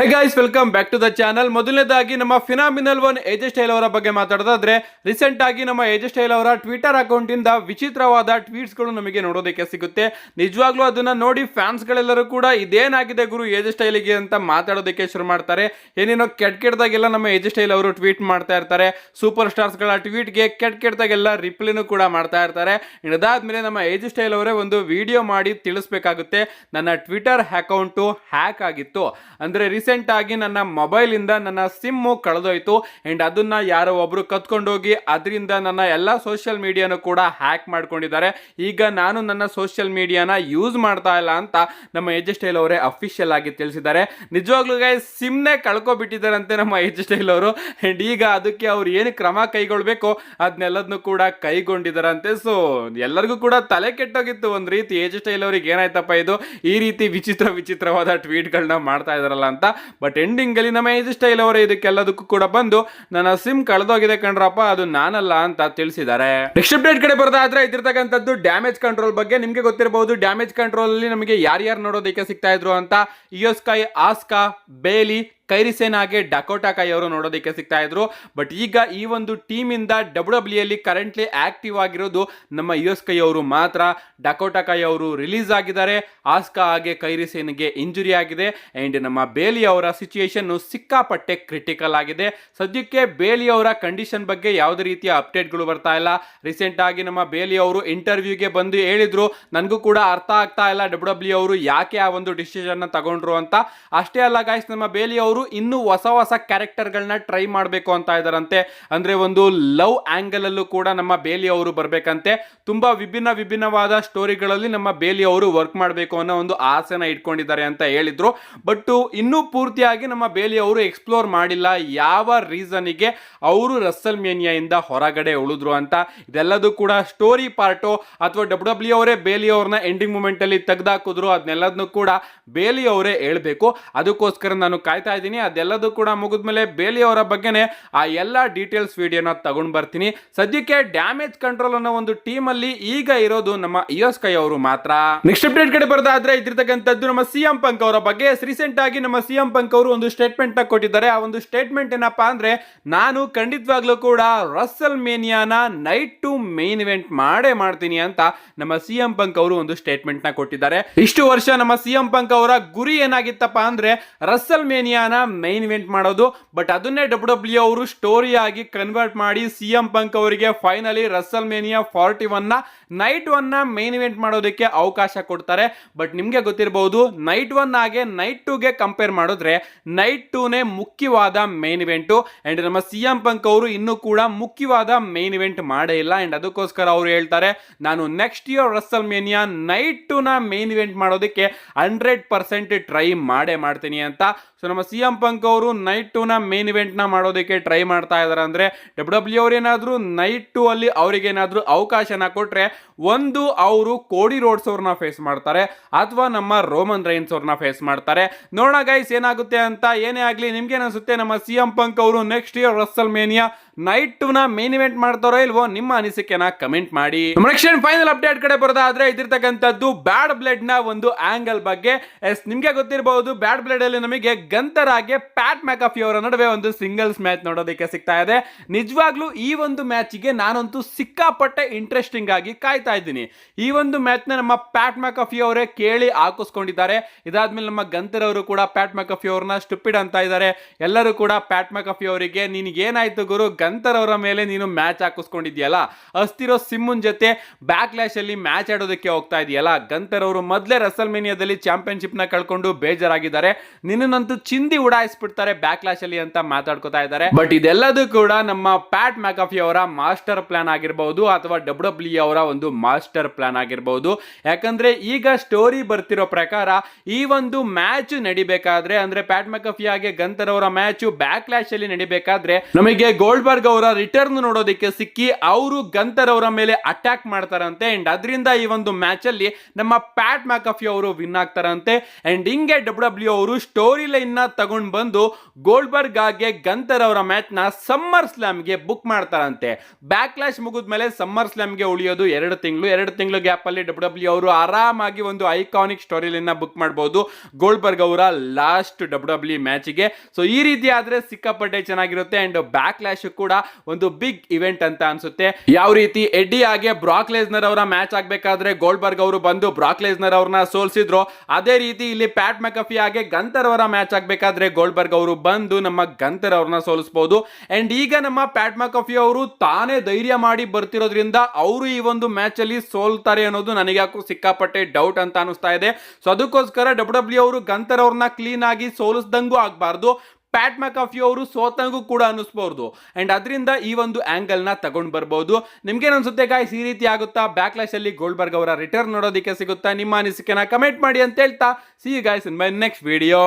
High guys, welcome back to the channel. ಮೊದಲನೇದಾಗಿ ನಮ್ಮ phenomenal one ಏಜೆ style ಅವರ ಬಗ್ಗೆ ಮಾತಾಡೋದಾದ್ರೆ, ರೀಸೆಂಟ್ ಆಗಿ ನಮ್ಮ ಏಜೆ ಸ್ಟೈಲ್ ಅವರ ಟ್ವಿಟರ್ ಅಕೌಂಟ್ ಇಂದ ವಿಚಿತ್ರವಾದ ಟ್ವೀಟ್ಸ್ ಗಳು ನಮಗೆ ನೋಡೋದಕ್ಕೆ ಸಿಗುತ್ತೆ. ನಿಜವಾಗ್ಲೂ ಅದನ್ನ ನೋಡಿ ಫ್ಯಾನ್ಸ್ ಗಳೆಲ್ಲರೂ ಕೂಡ ಇದೇನಾಗಿದೆ ಗುರು ಏಜೆ ಸ್ಟೈಲ್ಗೆ ಅಂತ ಮಾತಾಡೋದಕ್ಕೆ ಶುರು ಮಾಡ್ತಾರೆ. ಏನೇನೋ ಕೆಟ್ಟದಾಗೆಲ್ಲ ನಮ್ಮ ಏಜೆ ಸ್ಟೈಲ್ ಅವರು ಟ್ವೀಟ್ ಮಾಡ್ತಾ ಇರ್ತಾರೆ. ಸೂಪರ್ ಸ್ಟಾರ್ಸ್ ಗಳ ಟ್ವೀಟ್ಗೆ ಕೆಟ್ಟದಾಗೆಲ್ಲ ರಿಪ್ಲೈನು ಕೂಡ ಮಾಡ್ತಾ ಇರ್ತಾರೆ. ಇದಾದ್ಮೇಲೆ ನಮ್ಮ ಏಜೆ ಸ್ಟೈಲ್ ಅವರೇ ಒಂದು ವಿಡಿಯೋ ಮಾಡಿ ತಿಳಿಸ್ಬೇಕಾಗುತ್ತೆ, ನನ್ನ ಟ್ವಿಟರ್ ಅಕೌಂಟು ಹ್ಯಾಕ್ ಆಗಿತ್ತು. ಅಂದ್ರೆ ರೀಸೆಂಟ್ ಆಗಿ ನನ್ನ ಮೊಬೈಲ್ ಇಂದ ನನ್ನ ಸಿಮ್ ಕಳೆದೋಯ್ತು ಅಂಡ್ ಅದನ್ನ ಯಾರೋ ಒಬ್ರು ಕತ್ಕೊಂಡೋಗಿ ಅದರಿಂದ ನನ್ನ ಎಲ್ಲ ಸೋಷಿಯಲ್ ಮೀಡಿಯಾನು ಕೂಡ ಹ್ಯಾಕ್ ಮಾಡ್ಕೊಂಡಿದ್ದಾರೆ. ಈಗ ನಾನು ನನ್ನ ಸೋಷಿಯಲ್ ಮೀಡಿಯಾನ ಯೂಸ್ ಮಾಡ್ತಾ ಇಲ್ಲ ಅಂತ ನಮ್ಮ ಏಜೆ ಸ್ಟೈಲ್ ಅವರೇ ಅಫಿಷಿಯಲ್ ಆಗಿ ತಿಳಿಸಿದ್ದಾರೆ. ನಿಜವಾಗ್ಲೂ ಗೈಸ್, ಸಿಮ್ನೆ ಕಳ್ಕೊಬಿಟ್ಟಿದ್ದಾರಂತೆ ನಮ್ಮ ಏಜೆ ಸ್ಟೈಲ್ ಅವರು. ಅಂಡ್ ಈಗ ಅದಕ್ಕೆ ಅವ್ರು ಏನು ಕ್ರಮ ಕೈಗೊಳ್ಬೇಕು ಅದನ್ನೆಲ್ಲದನ್ನು ಕೂಡ ಕೈಗೊಂಡಿದ್ದಾರಂತೆ. ಸೊ ಎಲ್ಲರಿಗೂ ಕೂಡ ತಲೆ ಕೆಟ್ಟೋಗಿತ್ತು ಒಂದ್ ರೀತಿ, ಏಜೆ ಸ್ಟೈಲ್ ಅವ್ರಿಗೆ ಏನಾಯ್ತಪ್ಪ ಇದು ಈ ರೀತಿ ವಿಚಿತ್ರವಾದ ಟ್ವೀಟ್ಗಳನ್ನ ಮಾಡ್ತಾ ಇದಾರಲ್ಲ ಅಂತ. ಬಟ್ ಎಂಡಿಂಗ್ ಅಲ್ಲಿ ನಮ್ಮ ಏಜೆ ಸ್ಟೈಲ್ ಅವರೇ ಇದಕ್ಕೆಲ್ಲದಕ್ಕೂ ಕೂಡ ಬಂದು ನನ್ನ ಸಿಮ್ ಕಳೆದೋಗಿದೆ ಕಣ್ರಪ್ಪ, ಅದು ನಾನಲ್ಲ ಅಂತ ತಿಳಿಸಿದ್ದಾರೆ. ನೆಕ್ಸ್ಟ್ ಅಪ್ಡೇಟ್ ಕಡೆ ಬರೋದಾದ್ರೆ ಇದಿರ್ತಕ್ಕಂಥದ್ದು ಡ್ಯಾಮೇಜ್ ಕಂಟ್ರೋಲ್ ಬಗ್ಗೆ. ನಿಮ್ಗೆ ಗೊತ್ತಿರಬಹುದು ಡ್ಯಾಮೇಜ್ ಕಂಟ್ರೋಲ್ ಅಲ್ಲಿ ನಮಗೆ ಯಾರ್ಯಾರು ನೋಡೋದಕ್ಕೆ ಸಿಗ್ತಾ ಇದ್ರು ಅಂತ. ಇಯೋಸ್ಕೈ, ಆಸ್ಕಾ, ಬೇಲಿ, ಕೈರಿಸೇನ್ ಹಾಗೆ ಡಕೋಟಾ ಕೈ ಅವರು ನೋಡೋದಕ್ಕೆ ಸಿಗ್ತಾ ಇದ್ರು. ಬಟ್ ಈಗ ಈ ಒಂದು ಟೀಮ್ ಇಂದ ಡಬ್ಲ್ಯೂ ಅಲ್ಲಿ ಕರೆಂಟ್ಲಿ ಆಕ್ಟಿವ್ ಆಗಿರೋದು ನಮ್ಮ ಇಯೋಸ್ಕೈ ಅವರು ಮಾತ್ರ. ಡಕೋಟಾ ಕೈ ಅವರು ರಿಲೀಸ್ ಆಗಿದ್ದಾರೆ. ಆಸ್ಕಾ ಹಾಗೆ ಕೈರಿಸೇನ್ಗೆ ಇಂಜುರಿ ಆಗಿದೆ. ಅಂಡ್ ನಮ್ಮ ಬೇಲಿ ಅವರ ಸಿಚುಯೇಷನ್ ಸಿಕ್ಕಾಪಟ್ಟೆ ಕ್ರಿಟಿಕಲ್ ಆಗಿದೆ. ಸದ್ಯಕ್ಕೆ ಬೇಲಿ ಅವರ ಕಂಡೀಷನ್ ಬಗ್ಗೆ ಯಾವುದೇ ರೀತಿಯ ಅಪ್ಡೇಟ್ಗಳು ಬರ್ತಾ ಇಲ್ಲ. ರೀಸೆಂಟ್ ಆಗಿ ನಮ್ಮ ಬೇಲಿ ಅವರು ಇಂಟರ್ವ್ಯೂಗೆ ಬಂದು ಹೇಳಿದ್ರು, ನನಗೂ ಕೂಡ ಅರ್ಥ ಆಗ್ತಾ ಇಲ್ಲ ಡಬ್ಲ್ಯೂ ಅವರು ಯಾಕೆ ಆ ಒಂದು ಡಿಸಿಷನ್ ತಗೊಂಡ್ರು ಅಂತ. ಅಷ್ಟೇ ಅಲ್ಲ ಗಾಯ್ಸ್, ನಮ್ಮ ಬೇಲಿ ಅವರು ಇನ್ನು ಹೊಸ ಕ್ಯಾರೆಕ್ಟರ್ ಗಳನ್ನ ಟ್ರೈ ಮಾಡಬೇಕು ಅಂತ ಇದಾರಂತೆ. ಅಂದ್ರೆ ಒಂದು ಲವ್ ಆಂಗಲ್ ಅಲ್ಲೂ ಕೂಡ ನಮ್ಮ ಬೇಲಿ ಅವರು ಬರ್ಬೇಕಂತೆ. ತುಂಬಾ ವಿಭಿನ್ನವಾದ ಸ್ಟೋರಿಗಳಲ್ಲಿ ನಮ್ಮ ಬೇಲಿ ಅವರು ವರ್ಕ್ ಮಾಡಬೇಕು ಅನ್ನೋ ಒಂದು ಆಸೆನ ಇಟ್ಕೊಂಡಿದ್ದಾರೆ ಅಂತ ಹೇಳಿದ್ರು. ಬಟ್ ಇನ್ನೂ ಪೂರ್ತಿಯಾಗಿ ನಮ್ಮ ಬೇಲಿ ಅವರು ಎಕ್ಸ್ಪ್ಲೋರ್ ಮಾಡಿಲ್ಲ ಯಾವ ರೀಸನ್ಗೆ ಅವರು ರಸಲ್ ಮೇನಿಯಾ ಇಂದ ಹೊರಗಡೆ ಉಳಿದ್ರು ಅಂತ. ಇದೆಲ್ಲದೂ ಕೂಡ ಸ್ಟೋರಿ ಪಾರ್ಟು ಅಥವಾ ಡಬ್ಲ್ಯೂ ಅವರೇ ಬೇಲಿ ಅವ್ರನ್ನ ಎಂಡಿಂಗ್ ಮೂಮೆಂಟ್ ಅಲ್ಲಿ ತೆಗೆದಾಕಿದ್ರು, ಅದನ್ನೆಲ್ಲದನ್ನು ಕೂಡ ಬೇಲಿ ಅವರೇ ಹೇಳ್ಬೇಕು. ಅದಕ್ಕೋಸ್ಕರ ನಾನು ಕಾಯ್ತಾ ಇದ್ದೀನಿ. ಅದೆಲ್ಲದೂ ಕೂಡ ಮುಗಿದ್ಮೇಲೆ ಬೇಲಿ ಅವರ ಬಗ್ಗೆನೆ ಆ ಎಲ್ಲ ಡೀಟೇಲ್ಸ್ ವಿಡಿಯೋನ ತಗೊಂಡ್ ಬರ್ತೀನಿ. ಸದ್ಯಕ್ಕೆ ಡ್ಯಾಮೇಜ್ ಕಂಟ್ರೋಲ್ ಅನ್ನೋ ಒಂದು ಟೀಮ್ ಅಲ್ಲಿ ಈಗ ಇರೋದು ನಮ್ಮ ಇಯೋಸ್ಕೈ ಅವರು ಮಾತ್ರ. ನೆಕ್ಸ್ಟ್ ಅಪ್ಡೇಟ್ ಕಡೆ ಬರೋದಾದ್ರೆ ಇದ್ದಿರ್ತಕ್ಕಂಥದ್ದು ನಮ್ಮ ಸಿಎಂ ಪಂಕ್ ಅವರ ಬಗ್ಗೆ. ರೀಸೆಂಟ್ ಆಗಿ ನಮ್ಮ ಸಿಎಂ ಪಂಕ್ ಅವರು ಒಂದು ಸ್ಟೇಟ್ಮೆಂಟ್ ಕೊಟ್ಟಿದ್ದಾರೆ. ಆ ಒಂದು ಸ್ಟೇಟ್ಮೆಂಟ್ ಏನಪ್ಪಾ ಅಂದ್ರೆ, ನಾನು ಖಂಡಿತವಾಗ್ಲೂ ಕೂಡ ರಸಲ್ ಮೇನಿಯಾನ ನೈಟ್ ಟು ಮೇನ್ ಇವೆಂಟ್ ಮಾಡ್ತೀನಿ ಅಂತ ನಮ್ಮ ಸಿಎಂ ಪಂಕ್ ಅವರು ಒಂದು ಸ್ಟೇಟ್ಮೆಂಟ್ ನ ಕೊಟ್ಟಿದ್ದಾರೆ. ಇಷ್ಟು ವರ್ಷ ನಮ್ಮ ಸಿಎಂ ಪಂಕ್ ಅವರ ಗುರಿ ಏನಾಗಿತ್ತಪ್ಪ ಅಂದ್ರೆ ರಸಲ್ ಮೇನಿಯಾನ ಮೈನ್ ಇವೆಂಟ್ ಮಾಡೋದು. ಬಟ್ ಅದನ್ನೇ ಡಬ್ಲ್ಯೂ ಅವರು ಸ್ಟೋರಿ ಆಗಿ ಕನ್ವರ್ಟ್ ಮಾಡಿ ಸಿಎಂ ಪಂಕ್ ಅವರಿಗೆ ಫೈನಲಿ ರಸಲ್ ಮೇನಿಯಾ 41 ನ ನೈಟ್ 1 ನ ಮೈನ್ ಇವೆಂಟ್ ಮಾಡೋದಕ್ಕೆ ಅವಕಾಶ ಕೊಡ್ತಾರೆ. ಬಟ್ ನಿಮ್ಗೆ ಗೊತ್ತಿರಬಹುದು, ನೈಟ್ 1 ಹಾಗೆ ನೈಟ್ 2 ಗೆ ಕಂಪೇರ್ ಮಾಡಿದ್ರೆ ನೈಟ್ 2 ನೇ ಮುಖ್ಯವಾದ ಮೈನ್ ಇವೆಂಟ್. ಅಂಡ್ ನಮ್ಮ ಸಿಎಂ ಪಂಕ್ ಅವರು ಇನ್ನೂ ಕೂಡ ಮುಖ್ಯವಾದ ಮೈನ್ ಇವೆಂಟ್ ಮಾಡೇ ಇಲ್ಲ. ಅಂಡ್ ಅದಕ್ಕೋಸ್ಕರ ಅವರು ಹೇಳ್ತಾರೆ, ನಾನು next year Russell mania night 2 ನ ಮೈನ್ ಇವೆಂಟ್ ಮಾಡೋದಕ್ಕೆ 100% ಟ್ರೈ ಮಾಡ್ತೀನಿ ಅಂತ. ಸೊ ನಮ್ಮ ಸಿಎಂ ಪಂಕ್ ಅವರು ನೈಟ್ 2 ನ ಮೇನ್ ಇವೆಂಟ್ ನ ಮಾಡೋದಕ್ಕೆ ಟ್ರೈ ಮಾಡ್ತಾ ಇದಾರೆ. ಅಂದ್ರೆ ಡಬ್ಲ್ಯೂ ಅವ್ರು ಏನಾದ್ರು ನೈಟ್ 2 ಅಲ್ಲಿ ಅವ್ರಿಗೆ ಏನಾದ್ರು ಅವಕಾಶನ ಕೊಟ್ರೆ, ಒಂದು ಅವರು ಕೋಡಿ ರೋಡ್ಸ್ ಅವ್ರನ್ನ ಫೇಸ್ ಮಾಡ್ತಾರೆ ಅಥವಾ ನಮ್ಮ ರೋಮನ್ ರೈನ್ಸ್ ಅವ್ರನ್ನ ಫೇಸ್ ಮಾಡ್ತಾರೆ. ನೋಡೋಣ ಗೈಸ್ ಏನಾಗುತ್ತೆ ಅಂತ. ಏನೇ ಆಗ್ಲಿ, ನಿಮ್ಗೆ ಅನಿಸುತ್ತೆ ನಮ್ಮ ಸಿಎಂ ಪಂಕ್ ಅವರು next year Russell mania night 2 ನ ಮೇನ್ ಇವೆಂಟ್ ಮಾಡ್ತಾರೋ ಇಲ್ವೋ? ನಿಮ್ಮ ಅನಿಸಿಕೆನ ಕಮೆಂಟ್ ಮಾಡಿ. ನೆಕ್ಸ್ಟ್ ಫೈನಲ್ ಅಪ್ಡೇಟ್ ಕಡೆ ಬರೋದಾದ್ರೆ ಇದಿರ್ತಕ್ಕಂಥದ್ದು ಬ್ಯಾಡ್ ಬ್ಲಡ್ ನ ಒಂದು ಆಂಗಲ್ ಬಗ್ಗೆ. ನಿಮ್ಗೆ ಗೊತ್ತಿರಬಹುದು, ಬ್ಯಾಡ್ ಬ್ಲಡ್ ಅಲ್ಲಿ ನಮಗೆ ಗಂತರ್ ಹಾಗೆ ಪ್ಯಾಟ್ ಮ್ಯಾಕಾಫಿ ಅವರ ನಡುವೆ ಒಂದು ಸಿಂಗಲ್ಸ್ ಮ್ಯಾಚ್ ನೋಡೋದಕ್ಕೆ ಸಿಗ್ತಾ ಇದೆ. ನಿಜವಾಗ್ಲೂ ಈ ಒಂದು ಮ್ಯಾಚ್ ಗೆ ನಾನಂತೂ ಸಿಕ್ಕಾಪಟ್ಟೆ ಇಂಟ್ರೆಸ್ಟಿಂಗ್ ಆಗಿ ಕಾಯ್ತಾ ಇದ್ದೀನಿ. ಈ ಒಂದು ಮ್ಯಾಚ್ ನ ನಮ್ಮ ಪ್ಯಾಟ್ ಮ್ಯಾಕಾಫಿ ಅವರೇ ಕೇಳಿ ಹಾಕಿಸ್ಕೊಂಡಿದ್ದಾರೆ. ಇದಾದ್ಮೇಲೆ ನಮ್ಮ ಗಂತರ್ ಅವರು ಕೂಡ ಪ್ಯಾಟ್ ಮ್ಯಾಕಾಫಿ ಅವ್ರನ್ನ ಸ್ಟುಪಿಡ್ ಅಂತ ಇದ್ದಾರೆ. ಎಲ್ಲರೂ ಕೂಡ ಪ್ಯಾಟ್ ಮ್ಯಾಕಾಫಿ ಅವರಿಗೆ, ನಿನಗೇನಾಯ್ತು ಗುರು, ಗಂತರ್ ಅವರ ಮೇಲೆ ನೀನು ಮ್ಯಾಚ್ ಹಾಕಿಸ್ಕೊಂಡಿದ್ಯಲ್ಲ, ಅಸ್ತಿರೋ ಸಿಮ್ಮನ್ ಜೊತೆ ಬ್ಯಾಕ್ ಲ್ಯಾಶ್ ಅಲ್ಲಿ ಮ್ಯಾಚ್ ಆಡೋದಕ್ಕೆ ಹೋಗ್ತಾ ಇದೆಯಲ್ಲ. ಗಂತರ್ ಅವರು ಮೊದಲೇ ರಸಲ್ ಮೇನಿಯಾದಲ್ಲಿ ಚಾಂಪಿಯನ್ಶಿಪ್ ನ ಕಳ್ಕೊಂಡು ಬೇಜಾರಾಗಿದ್ದಾರೆ, ನಿನ್ನಂತೂ ಚಿಂದಿ ಉಡಾಯಿಸ್ಬಿಡ್ತಾರೆ ಬ್ಯಾಕ್ ಲ್ಯಾಶ್ ಅಲ್ಲಿ ಅಂತ ಮಾತಾಡ್ಕೋತಾ ಇದ್ದಾರೆ. ಬಟ್ ಇದೆಲ್ಲದೂ ಕೂಡ ನಮ್ಮ ಪ್ಯಾಟ್ ಮ್ಯಾಕಾಫಿ ಅವರ ಮಾಸ್ಟರ್ ಪ್ಲಾನ್ ಆಗಿರಬಹುದು ಅಥವಾ ಡಬ್ಲ್ಯೂ ಅವರ ಒಂದು ಮಾಸ್ಟರ್ ಪ್ಲಾನ್ ಆಗಿರಬಹುದು. ಯಾಕಂದ್ರೆ ಈಗ ಸ್ಟೋರಿ ಬರ್ತಿರೋ ಪ್ರಕಾರ ಈ ಒಂದು ಮ್ಯಾಚ್ ನಡಿಬೇಕಾದ್ರೆ, ಅಂದ್ರೆ ಪ್ಯಾಟ್ ಮ್ಯಾಕಾಫಿ ಹಾಗೆ ಗಂತರ್ ಅವರ ಮ್ಯಾಚ್ ಬ್ಯಾಕ್ ಲ್ಯಾಶ್ ಅಲ್ಲಿ ನಡಿಬೇಕಾದ್ರೆ ನಮಗೆ ಗೋಲ್ಡ್ ಗೋಲ್ಡ್ಬರ್ಗ್ ಅವರ ರಿಟರ್ನ್ ನೋಡೋದಕ್ಕೆ ಸಿಕ್ಕಿ ಅವರು ಗಂತರ್ ಅವರ ಮೇಲೆ ಅಟ್ಯಾಕ್ ಮಾಡ್ತಾರಂತೆ. ಅಂಡ್ ಅದರಿಂದ ಈ ಒಂದು ಮ್ಯಾಚ್ ಅಲ್ಲಿ ನಮ್ಮ ಪ್ಯಾಟ್ ಮ್ಯಾಕಫಿ ಅವರು ವಿನ್ ಆಗ್ತಾರಂತೆ. ಅಂಡ್ ಹಿಂಗೆ ಡಬ್ಲ್ಯೂ ಅವರು ಸ್ಟೋರಿ ಲೈನ್ ನ ತಗೊಂಡ್ ಬಂದು ಗೋಲ್ಡ್ಬರ್ಗ್ ಆಗಿ ಗಂತರ್ ಅವರ ಮ್ಯಾಚ್ ನ ಸಮ್ಮರ್ ಸ್ಲಾಮ್ ಗೆ ಬುಕ್ ಮಾಡ್ತಾರಂತೆ. ಬ್ಯಾಕ್ ಲ್ಯಾಶ್ ಮುಗಿದ್ಮೇಲೆ ಸಮ್ಮರ್ ಸ್ಲಾಮ್ ಗೆ ಉಳಿಯೋದು 2 ತಿಂಗಳು ಗ್ಯಾಪ್ ಅಲ್ಲಿ ಡಬ್ಲ್ಯೂ ಅವರು ಆರಾಮಾಗಿ ಒಂದು ಐಕಾನಿಕ್ ಸ್ಟೋರಿ ಲೈನ್ ನ ಬುಕ್ ಮಾಡಬಹುದು ಗೋಲ್ಡ್ಬರ್ಗ್ ಅವರ ಲಾಸ್ಟ್ ಡಬ್ಲ್ಯೂ ಮ್ಯಾಚ್ ಗೆ. ಸೊ ಈ ರೀತಿ ಆದ್ರೆ ಸಿಕ್ಕಾಪಟ್ಟೆ ಚೆನ್ನಾಗಿರುತ್ತೆ. ಅಂಡ್ ಬ್ಯಾಕ್ ಲ್ಯಾಶ್ ಕೂಡ ಒಂದು ಬಿಗ್ ಇವೆಂಟ್ ಅಂತ ಅನ್ಸುತ್ತೆ. ಯಾವ ರೀತಿ ಎಡ್ಡಿ ಆಗಿ ಬ್ರಾಕ್ ಲೆಸ್ನರ್ ಅವರ ಮ್ಯಾಚ್ ಆಗ್ಬೇಕಾದ್ರೆ ಗೋಲ್ಡ್ಬರ್ಗ್ ಅವರು ಬಂದು ಬ್ರಾಕ್ ಲೆಸ್ನರ್ ಅವ್ರನ್ನ ಸೋಲ್ಸಿದ್ರು, ಅದೇ ರೀತಿ ಇಲ್ಲಿ ಪ್ಯಾಟ್ ಮ್ಯಾಕಫಿ ಆಗಿ ಗಂತರ್ ಅವರ ಮ್ಯಾಚ್ ಆಗ್ಬೇಕಾದ್ರೆ ಗೋಲ್ಡ್ಬರ್ಗ್ ಅವರು ಬಂದು ನಮ್ಮ ಗಂತರ್ ಅವ್ರನ್ನ ಸೋಲಿಸಬಹುದು. ಅಂಡ್ ಈಗ ನಮ್ಮ ಪ್ಯಾಟ್ ಮ್ಯಾಕಫಿ ಅವರು ತಾನೇ ಧೈರ್ಯ ಮಾಡಿ ಬರ್ತಿರೋದ್ರಿಂದ ಅವರು ಈ ಒಂದು ಮ್ಯಾಚ್ ಅಲ್ಲಿ ಸೋಲ್ತಾರೆ ಅನ್ನೋದು ನನಗೆ ಯಾಕೋ ಸಿಕ್ಕಾಪಟ್ಟೆ ಡೌಟ್ ಅಂತ ಅನಿಸ್ತಾ ಇದೆ. ಸೊ ಅದಕ್ಕೋಸ್ಕರ ಡಬ್ಲ್ಯೂ ಅವರು ಗಂತರ್ ಅವ್ರನ್ನ ಕ್ಲೀನ್ ಆಗಿ ಸೋಲಿಸ್ದಂಗೂ ಆಗ್ಬಾರ್ದು, ಪ್ಯಾಟ್ ಮ್ಯಾಕಫಿ ಅವರು ಸೋತಂಗೂ ಕೂಡ ಅನಿಸ್ಬಹುದು. ಅಂಡ್ ಅದರಿಂದ ಈ ಒಂದು ಆಂಗಲ್ ನ ತಗೊಂಡ್ ಬರ್ಬಹುದು. ನಿಮ್ಗೇನ್ ಅನ್ಸುತ್ತೆ ಗಾಯ್ಸ್, ಈ ರೀತಿ ಆಗುತ್ತಾ? ಬ್ಯಾಕ್ ಲ್ಯಾಶ್ ಅಲ್ಲಿ ಗೋಲ್ಡ್ಬರ್ಗ್ ಅವರ ರಿಟರ್ನ್ ನೋಡೋದಕ್ಕೆ ಸಿಗುತ್ತಾ? ನಿಮ್ಮ ಅನಿಸಿಕೆನ ಕಮೆಂಟ್ ಮಾಡಿ ಅಂತ ಹೇಳ್ತಾ see you guys in my next video.